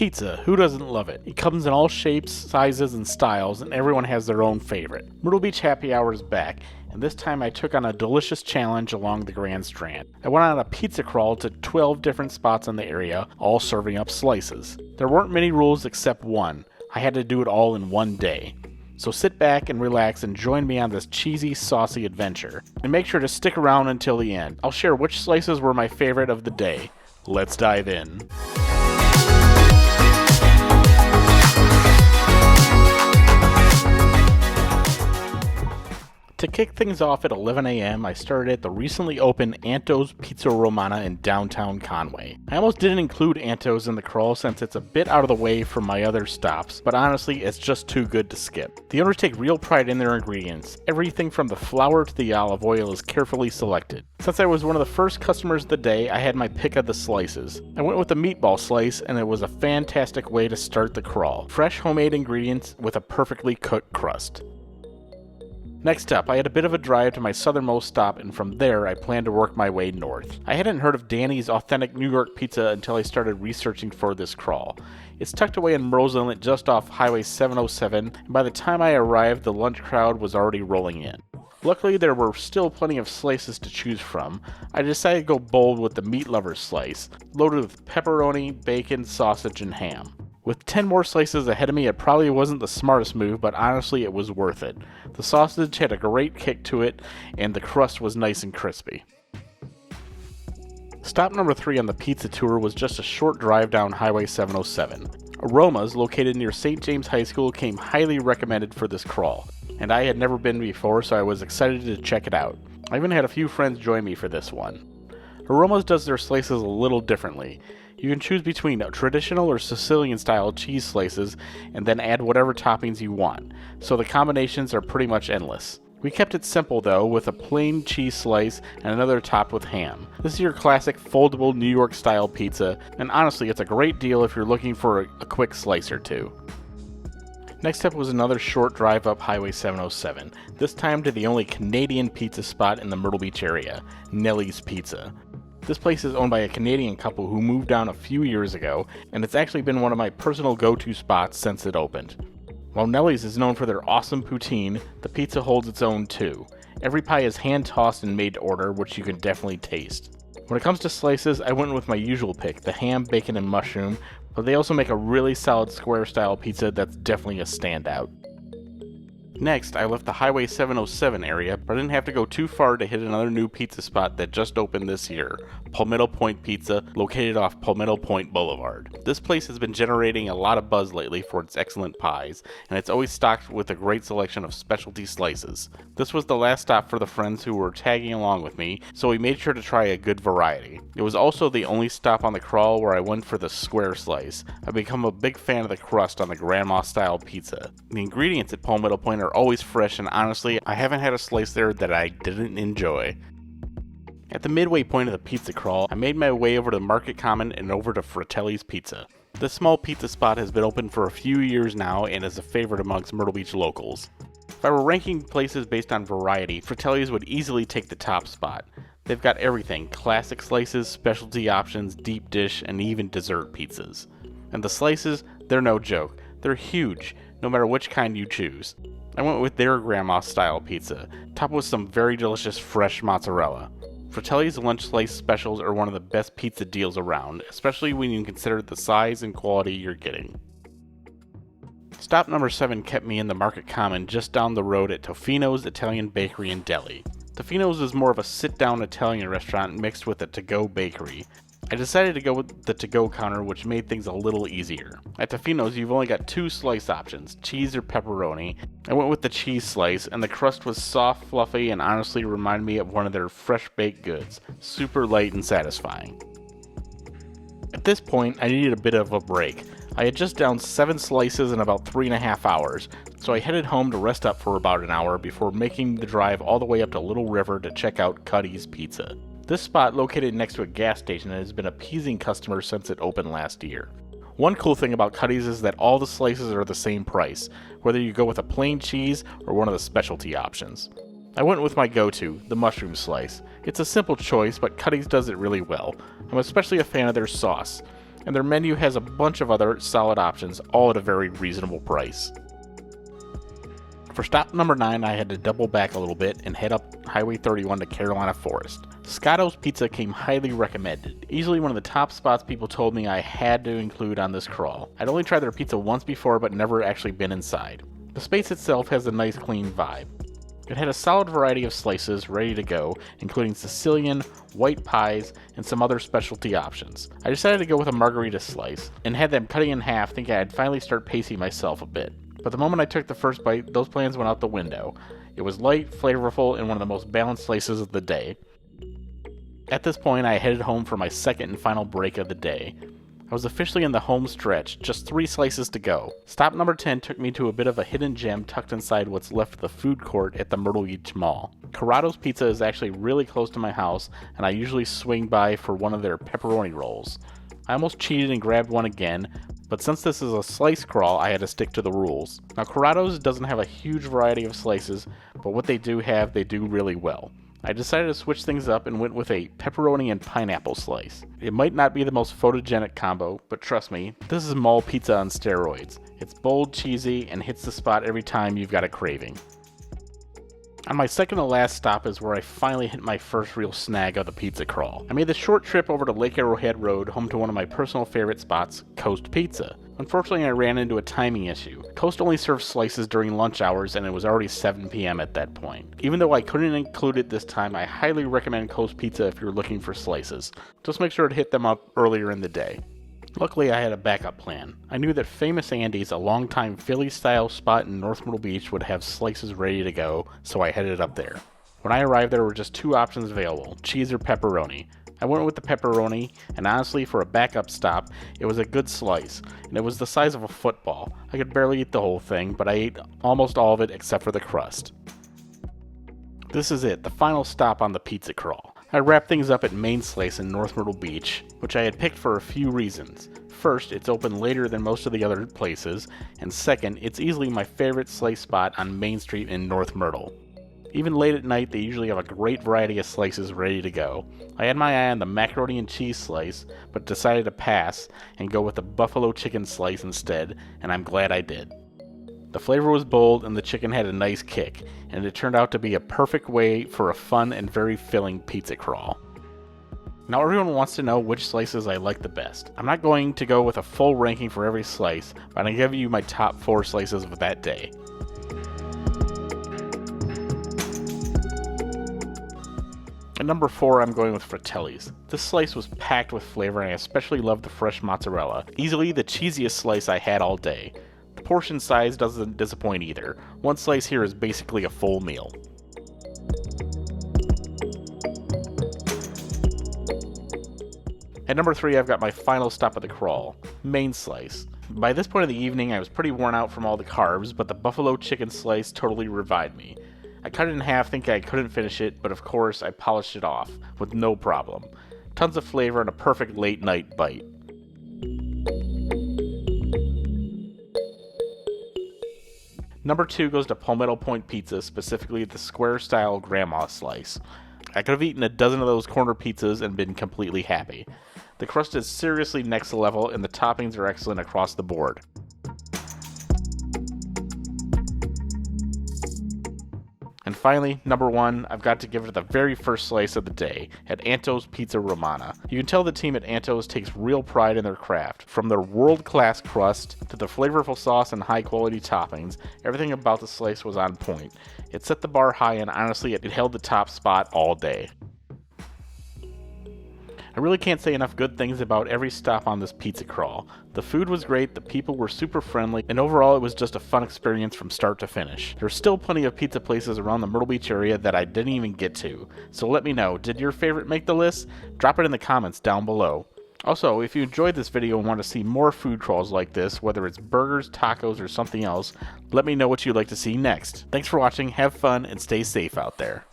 Pizza, who doesn't love it? It comes in all shapes, sizes, and styles, and everyone has their own favorite. Myrtle Beach Happy Hour is back, and this time I took on a delicious challenge along the Grand Strand. I went on a pizza crawl to 12 different spots in the area, all serving up slices. There weren't many rules except one. I had to do it all in one day. So sit back and relax and join me on this cheesy, saucy adventure. And make sure to stick around until the end. I'll share which slices were my favorite of the day. Let's dive in. To kick things off at 11 a.m., I started at the recently opened Anto's Pizza Romana in downtown Conway. I almost didn't include Anto's in the crawl since it's a bit out of the way from my other stops, but honestly, it's just too good to skip. The owners take real pride in their ingredients. Everything from the flour to the olive oil is carefully selected. Since I was one of the first customers of the day, I had my pick of the slices. I went with the meatball slice, and it was a fantastic way to start the crawl. Fresh homemade ingredients with a perfectly cooked crust. Next up, I had a bit of a drive to my southernmost stop, and from there, I planned to work my way north. I hadn't heard of Danny's authentic New York pizza until I started researching for this crawl. It's tucked away in Myrtle's Inlet just off Highway 707, and by the time I arrived, the lunch crowd was already rolling in. Luckily, there were still plenty of slices to choose from. I decided to go bold with the meat lover's slice, loaded with pepperoni, bacon, sausage, and ham. With 10 more slices ahead of me, it probably wasn't the smartest move, but honestly it was worth it. The sausage had a great kick to it, and the crust was nice and crispy. Stop number 3 on the pizza tour was just a short drive down Highway 707. Aromas, located near St. James High School, came highly recommended for this crawl, and I had never been before, so I was excited to check it out. I even had a few friends join me for this one. Aromas does their slices a little differently. You can choose between traditional or Sicilian-style cheese slices and then add whatever toppings you want, so the combinations are pretty much endless. We kept it simple though, with a plain cheese slice and another topped with ham. This is your classic foldable New York-style pizza, and honestly it's a great deal if you're looking for a quick slice or two. Next up was another short drive up Highway 707, this time to the only Canadian pizza spot in the Myrtle Beach area, Nellie's Pizza. This place is owned by a Canadian couple who moved down a few years ago, and it's actually been one of my personal go-to spots since it opened. While Nellie's is known for their awesome poutine, the pizza holds its own too. Every pie is hand-tossed and made to order, which you can definitely taste. When it comes to slices, I went with my usual pick, the ham, bacon, and mushroom, but they also make a really solid square-style pizza that's definitely a standout. Next, I left the Highway 707 area, but I didn't have to go too far to hit another new pizza spot that just opened this year, Palmetto Point Pizza, located off Palmetto Point Boulevard. This place has been generating a lot of buzz lately for its excellent pies, and it's always stocked with a great selection of specialty slices. This was the last stop for the friends who were tagging along with me, so we made sure to try a good variety. It was also the only stop on the crawl where I went for the square slice. I've become a big fan of the crust on the grandma-style pizza. The ingredients at Palmetto Point are always fresh, and honestly, I haven't had a slice there that I didn't enjoy. At the midway point of the pizza crawl, I made my way over to Market Common and over to Fratelli's Pizza. This small pizza spot has been open for a few years now and is a favorite amongst Myrtle Beach locals. If I were ranking places based on variety, Fratelli's would easily take the top spot. They've got everything: classic slices, specialty options, deep dish, and even dessert pizzas. And the slices, they're no joke. They're huge, no matter which kind you choose. I went with their grandma-style pizza, topped with some very delicious fresh mozzarella. Fratelli's lunch slice specials are one of the best pizza deals around, especially when you consider the size and quality you're getting. Stop number 7 kept me in the Market Common just down the road at Tofino's Italian Bakery and Deli. Tofino's is more of a sit-down Italian restaurant mixed with a to-go bakery. I decided to go with the to-go counter, which made things a little easier. At Tofino's, you've only got 2 slice options, cheese or pepperoni. I went with the cheese slice, and the crust was soft, fluffy, and honestly reminded me of one of their fresh baked goods. Super light and satisfying. At this point, I needed a bit of a break. I had just downed 7 slices in about 3.5 hours, so I headed home to rest up for about an hour before making the drive all the way up to Little River to check out Cuddy's Pizza. This spot, located next to a gas station, has been appeasing customers since it opened last year. One cool thing about Cuddy's is that all the slices are the same price, whether you go with a plain cheese or one of the specialty options. I went with my go-to, the mushroom slice. It's a simple choice, but Cuddy's does it really well. I'm especially a fan of their sauce. and their menu has a bunch of other solid options, all at a very reasonable price. For stop number 9, I had to double back a little bit and head up Highway 31 to Carolina Forest. Scotto's Pizza came highly recommended, easily one of the top spots people told me I had to include on this crawl. I'd only tried their pizza once before but never actually been inside. The space itself has a nice clean vibe. It had a solid variety of slices ready to go, including Sicilian, white pies, and some other specialty options. I decided to go with a margarita slice, and had them cutting in half thinking I'd finally start pacing myself a bit. But the moment I took the first bite, those plans went out the window. It was light, flavorful, and one of the most balanced slices of the day. At this point, I headed home for my second and final break of the day. I was officially in the home stretch, just 3 slices to go. Stop number 10 took me to a bit of a hidden gem tucked inside what's left of the food court at the Myrtle Beach Mall. Corrado's Pizza is actually really close to my house, and I usually swing by for one of their pepperoni rolls. I almost cheated and grabbed one again, but since this is a slice crawl, I had to stick to the rules. Now, Corrado's doesn't have a huge variety of slices, but what they do have, they do really well. I decided to switch things up and went with a pepperoni and pineapple slice. It might not be the most photogenic combo, but trust me, this is mall pizza on steroids. It's bold, cheesy, and hits the spot every time you've got a craving. On my second to last stop is where I finally hit my first real snag of the pizza crawl. I made the short trip over to Lake Arrowhead Road, home to one of my personal favorite spots, Coast Pizza. Unfortunately, I ran into a timing issue. Coast only serves slices during lunch hours, and it was already 7 p.m. at that point. Even though I couldn't include it this time, I highly recommend Coast Pizza if you're looking for slices. Just make sure to hit them up earlier in the day. Luckily, I had a backup plan. I knew that Famous Andy's, a longtime Philly-style spot in North Myrtle Beach, would have slices ready to go, so I headed up there. When I arrived, there were just 2 options available, cheese or pepperoni. I went with the pepperoni, and honestly, for a backup stop, it was a good slice, and it was the size of a football. I could barely eat the whole thing, but I ate almost all of it except for the crust. This is it, the final stop on the pizza crawl. I wrapped things up at Main Slice in North Myrtle Beach, which I had picked for a few reasons. First, it's open later than most of the other places, and second, it's easily my favorite slice spot on Main Street in North Myrtle. Even late at night, they usually have a great variety of slices ready to go. I had my eye on the macaroni and cheese slice, but decided to pass and go with the buffalo chicken slice instead, and I'm glad I did. The flavor was bold and the chicken had a nice kick, and it turned out to be a perfect way for a fun and very filling pizza crawl. Now everyone wants to know which slices I like the best. I'm not going to go with a full ranking for every slice, but I'm going to give you my top 4 slices of that day. At number 4, I'm going with Fratelli's. This slice was packed with flavor and I especially loved the fresh mozzarella. Easily the cheesiest slice I had all day. The portion size doesn't disappoint either. One slice here is basically a full meal. At number 3, I've got my final stop of the crawl, Main Slice. By this point of the evening, I was pretty worn out from all the carbs, but the buffalo chicken slice totally revived me. I cut it in half thinking I couldn't finish it, but of course I polished it off, with no problem. Tons of flavor and a perfect late night bite. Number 2 goes to Palmetto Point Pizza, specifically the square-style grandma slice. I could have eaten a dozen of those corner pizzas and been completely happy. The crust is seriously next level and the toppings are excellent across the board. And finally, number 1, I've got to give it the very first slice of the day, at Anto's Pizza Romana. You can tell the team at Anto's takes real pride in their craft. From their world-class crust, to the flavorful sauce and high-quality toppings, everything about the slice was on point. It set the bar high and honestly, it held the top spot all day. I really can't say enough good things about every stop on this pizza crawl. The food was great, the people were super friendly, and overall it was just a fun experience from start to finish. There's still plenty of pizza places around the Myrtle Beach area that I didn't even get to, so let me know, did your favorite make the list? Drop it in the comments down below. Also, if you enjoyed this video and want to see more food crawls like this, whether it's burgers, tacos, or something else, let me know what you'd like to see next. Thanks for watching, have fun, and stay safe out there.